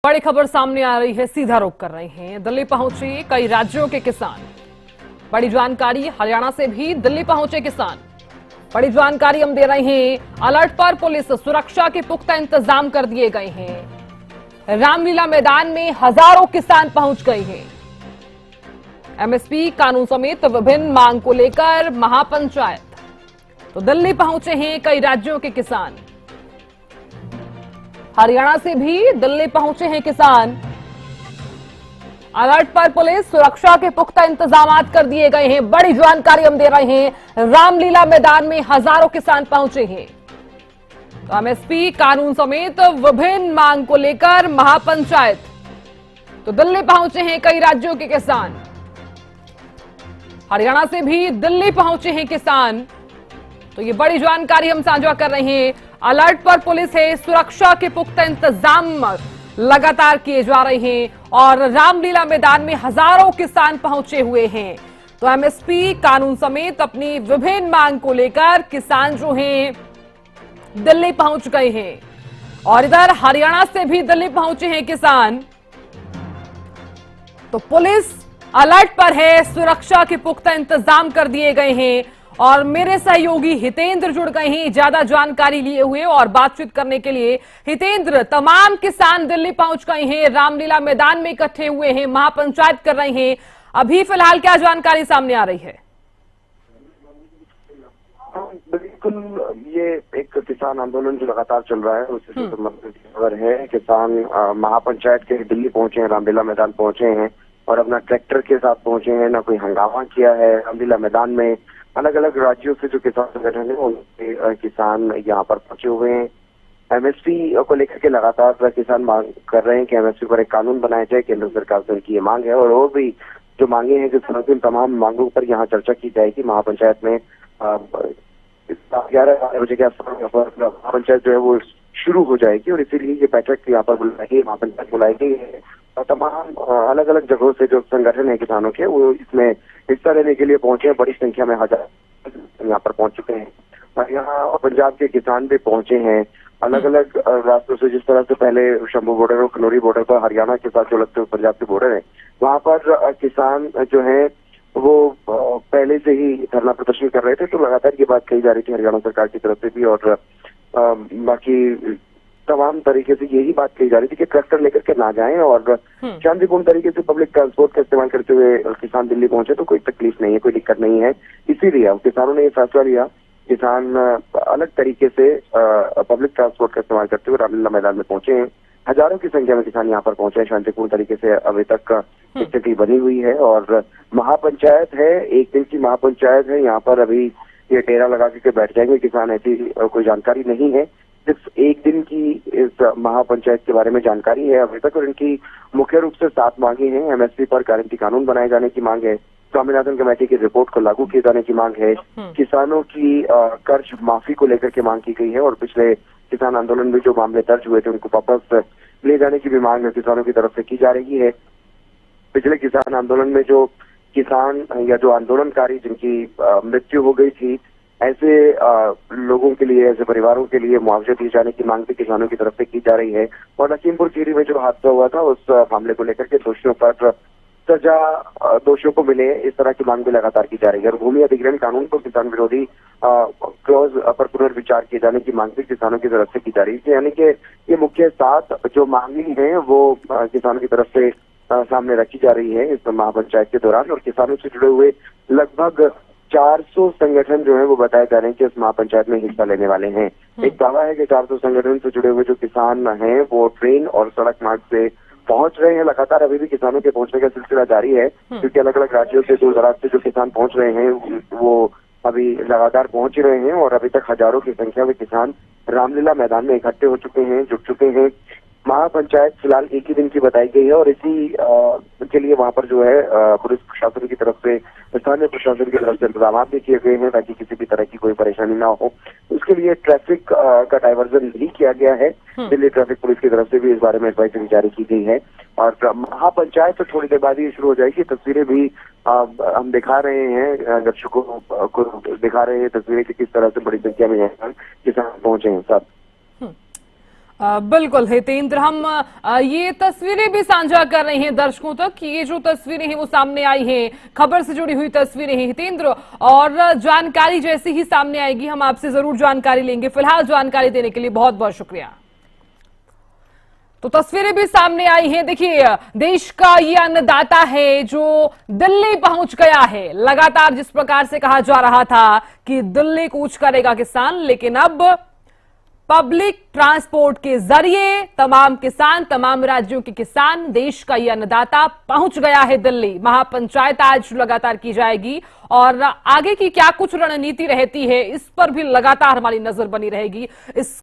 बड़ी खबर सामने आ रही है, सीधा रुख कर रहे हैं। दिल्ली पहुंचे कई राज्यों के किसान। बड़ी जानकारी, हरियाणा से भी दिल्ली पहुंचे किसान। बड़ी जानकारी हम दे रहे हैं। अलर्ट पर पुलिस, सुरक्षा के पुख्ता इंतजाम कर दिए गए हैं। रामलीला मैदान में हजारों किसान पहुंच गए हैं। एमएसपी कानून समेत विभिन्न मांग को लेकर महापंचायत। तो दिल्ली पहुंचे हैं कई राज्यों के किसान। हरियाणा से भी दिल्ली पहुंचे हैं किसान। अलर्ट पर पुलिस, सुरक्षा के पुख्ता इंतजाम कर दिए गए हैं। बड़ी जानकारी हम दे रहे हैं। रामलीला मैदान में हजारों किसान पहुंचे हैं। तो एमएसपी कानून समेत विभिन्न मांग को लेकर महापंचायत। तो दिल्ली पहुंचे हैं कई राज्यों के किसान। हरियाणा से भी दिल्ली पहुंचे हैं किसान। तो ये बड़ी जानकारी हम साझा कर रहे हैं। अलर्ट पर पुलिस है, सुरक्षा के पुख्ता इंतजाम लगातार किए जा रहे हैं और रामलीला मैदान में हजारों किसान पहुंचे हुए हैं। तो एमएसपी कानून समेत अपनी विभिन्न मांग को लेकर किसान जो हैं दिल्ली पहुंच गए हैं और इधर हरियाणा से भी दिल्ली पहुंचे हैं किसान। तो पुलिस अलर्ट पर है, सुरक्षा के पुख्ता इंतजाम कर दिए गए हैं और मेरे सहयोगी हितेंद्र जुड़ गए हैं ज्यादा जानकारी लिए हुए और बातचीत करने के लिए। हितेंद्र, तमाम किसान दिल्ली पहुंच गए हैं, रामलीला मैदान में इकट्ठे हुए हैं, महापंचायत कर रहे हैं। अभी फिलहाल क्या जानकारी सामने आ रही है? बिल्कुल, ये एक किसान आंदोलन जो लगातार चल रहा है उससे संबंधित खबर है। किसान महापंचायत के दिल्ली पहुंचे हैं, रामलीला मैदान पहुंचे हैं और अपना ट्रैक्टर के साथ पहुंचे हैं। ना कोई हंगामा किया है। रामलीला मैदान में अलग अलग राज्यों से जो किसान संगठन है उनके किसान यहाँ पर पहुंचे हुए हैं। एमएसपी को लेकर के लगातार किसान मांग कर रहे हैं कि एमएसपी पर एक कानून बनाया जाए। केंद्र सरकार से उनकी ये मांग है और भी जो मांगे हैं किसानों की, तमाम मांगों पर यहाँ चर्चा की जाएगी। महापंचायत में 11 बजे के आसपास महापंचायत जो है वो शुरू हो जाएगी और इसीलिए ये बैठक यहाँ पर बुलाई, महापंचायत बुलाई गई है और तमाम अलग अलग जगहों से जो संगठन है किसानों के वो इसमें हिस्सा लेने के लिए पहुंचे हैं। बड़ी संख्या में हजार यहाँ पर पहुंच चुके हैं और यहाँ पंजाब के किसान भी पहुंचे हैं। अलग अलग रास्तों से, जिस तरह से पहले शंभू बॉर्डर और खनौरी बॉर्डर पर हरियाणा के साथ जो लगते हुए पंजाब के बॉर्डर है, वहाँ पर किसान जो है वो पहले से ही धरना प्रदर्शन कर रहे थे। तो लगातार ये बात कही जा रही थी हरियाणा सरकार की तरफ से भी और बाकी तमाम तरीके से यही बात कही जा रही थी कि ट्रैक्टर लेकर के ना जाएं और शांतिपूर्ण तरीके से पब्लिक ट्रांसपोर्ट का इस्तेमाल करते हुए किसान दिल्ली पहुंचे तो कोई तकलीफ नहीं है, कोई दिक्कत नहीं है। इसीलिए अब किसानों ने ये फैसला लिया। किसान अलग तरीके से पब्लिक ट्रांसपोर्ट का इस्तेमाल करते हुए रामलीला मैदान में पहुंचे हैं। हजारों की संख्या में किसान यहाँ पर पहुंचे हैं। शांतिपूर्ण तरीके से अभी तक स्थिति बनी हुई है और महापंचायत है, एक दिन की महापंचायत है। यहाँ पर अभी ये डेरा लगा के बैठ जाएंगे किसान, ऐसी कोई जानकारी नहीं है। सिर्फ एक दिन की इस महापंचायत के बारे में जानकारी है अभी तक और इनकी मुख्य रूप से 7 मांगे हैं। एमएसपी पर गारंटी कानून बनाए जाने की मांग है। स्वामीनाथन कमेटी की रिपोर्ट को लागू किए जाने की मांग है। किसानों की कर्ज माफी को लेकर के मांग की गई है और पिछले किसान आंदोलन में जो मामले दर्ज हुए थे उनको वापस ले जाने की भी मांग किसानों की तरफ से की जा रही है। पिछले किसान आंदोलन में जो किसान या जो आंदोलनकारी जिनकी मृत्यु हो गई थी, ऐसे लोगों के लिए, ऐसे परिवारों के लिए मुआवजा दिए जाने की मांग भी किसानों की तरफ से की जा रही है। और लखीमपुर खीरी में जो हादसा हुआ था उस मामले को लेकर के दोषियों पर सजा दोषियों को मिले, इस तरह की मांग भी लगातार की जा रही है। और भूमि अधिग्रहण कानून को किसान विरोधी क्लॉज पर पुनर्विचार किए जाने की मांग भी किसानों की तरफ से की जा रही है। यानी कि ये मुख्य 7 जो मांगे हैं वो किसानों की तरफ से सामने रखी जा रही है इस महापंचायत के दौरान। और किसानों से जुड़े हुए लगभग 400 संगठन जो है वो बताए जा रहे हैं कि इस महापंचायत में हिस्सा लेने वाले हैं। एक दावा है कि 400 संगठन से जुड़े हुए जो किसान हैं वो ट्रेन और सड़क मार्ग से पहुंच रहे हैं। लगातार अभी भी किसानों के पहुंचने का सिलसिला जारी है क्योंकि अलग अलग राज्यों से, दूर दराज से जो किसान पहुंच रहे हैं वो अभी लगातार पहुंच ही रहे हैं और अभी तक हजारों की संख्या में किसान रामलीला मैदान में इकट्ठे हो चुके हैं, जुट चुके हैं। महापंचायत फिलहाल एक ही दिन की बताई गई है और इसी के लिए वहां पर जो है पुलिस प्रशासन की तरफ से, स्थानीय प्रशासन की तरफ से इंतजाम भी किए गए हैं ताकि किसी भी तरह की कोई परेशानी ना हो। उसके लिए ट्रैफिक का डाइवर्जन भी किया गया है। दिल्ली ट्रैफिक पुलिस की तरफ से भी इस बारे में एडवाइजरी जारी की गई है और महापंचायत तो थोड़ी देर बाद ही शुरू हो जाएगी। तस्वीरें भी हम दिखा रहे हैं, दर्शकों को दिखा रहे हैं तस्वीरें कि किस तरह से बड़ी संख्या में किसान पहुंचे हैं। सब बिल्कुल हितेंद्र, हम ये तस्वीरें भी साझा कर रहे हैं दर्शकों तक कि ये जो तस्वीरें हैं वो सामने आई हैं, खबर से जुड़ी हुई तस्वीरें हैं हितेंद्र, और जानकारी जैसी ही सामने आएगी हम आपसे जरूर जानकारी लेंगे। फिलहाल जानकारी देने के लिए बहुत बहुत शुक्रिया। तो तस्वीरें भी सामने आई हैं। देखिए, देश का ये अन्नदाता है जो दिल्ली पहुंच गया है। लगातार जिस प्रकार से कहा जा रहा था कि दिल्ली कूच करेगा किसान, लेकिन अब पब्लिक ट्रांसपोर्ट के जरिए तमाम किसान, तमाम राज्यों के किसान, देश का यह अन्नदाता पहुंच गया है दिल्ली। महापंचायत आज लगातार की जाएगी और आगे की क्या कुछ रणनीति रहती है इस पर भी लगातार हमारी नजर बनी रहेगी। इस